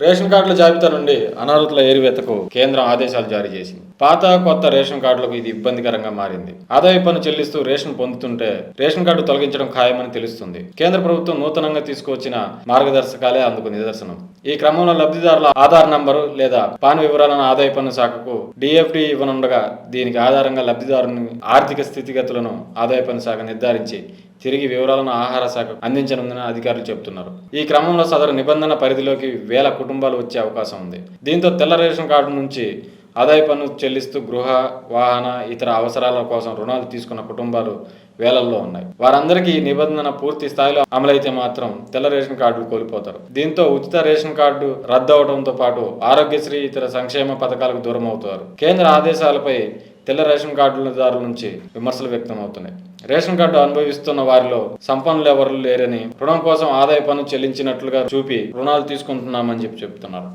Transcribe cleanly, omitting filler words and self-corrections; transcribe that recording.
Ration కార్డుల జాబితా నుండి అనర్హుల ఏరివేతకు కేంద్రం ఆదేశాలు జారీ చేసింది. పాత కొత్త రేషన్ కార్డులకు ఇది ఇబ్బందికరంగా మారింది. ఆదాయ పన్ను చెల్లిస్తూ రేషన్ పొందుతుంటే రేషన్ కార్డు తొలగించడం ఖాయమని తెలుస్తుంది. కేంద్ర ప్రభుత్వం నూతనంగా తీసుకువచ్చిన మార్గదర్శకాలే అందుకు నిదర్శనం. ఈ క్రమంలో లబ్ధిదారుల ఆధార్ నంబరు లేదా పాన్ వివరాలను ఆదాయ పన్ను శాఖకు డిఎఫ్డి ఇవ్వనుండగా దీనికి ఆధారంగా లబ్ధిదారుని ఆర్థిక స్థితిగతులను ఆదాయ పన్ను శాఖ నిర్ధారించి తిరిగి వివరాలను ఆహార శాఖకు అందించనుందని అధికారులు చెబుతున్నారు. ఈ క్రమంలో సదరు నిబంధన పరిధిలోకి వేల కుటుంబాలు వచ్చే అవకాశం ఉంది. దీంతో తెల్ల రేషన్ కార్డు నుంచి ఆదాయ పన్ను చెల్లిస్తూ గృహ, వాహన, ఇతర అవసరాల కోసం రుణాలు తీసుకున్న కుటుంబాలు వేలల్లో ఉన్నాయి. వారందరికీ ఈ నిబంధన పూర్తి స్థాయిలో అమలైతే మాత్రం తెల్ల రేషన్ కార్డులు కోల్పోతారు. దీంతో ఉచిత రేషన్ కార్డు రద్దు అవడంతో పాటు ఆరోగ్యశ్రీ, ఇతర సంక్షేమ పథకాలకు దూరం అవుతారు. కేంద్ర ఆదేశాలపై తెల్ల రేషన్ కార్డులదారుల నుంచి విమర్శలు వ్యక్తం అవుతున్నాయి. రేషన్ కార్డు అనుభవిస్తున్న వారిలో సంపన్నులు ఎవరు లేరని, రుణం కోసం ఆదాయ పన్ను చెల్లించినట్లుగా చూపి రుణాలు తీసుకుంటున్నామని చెప్తున్నారు.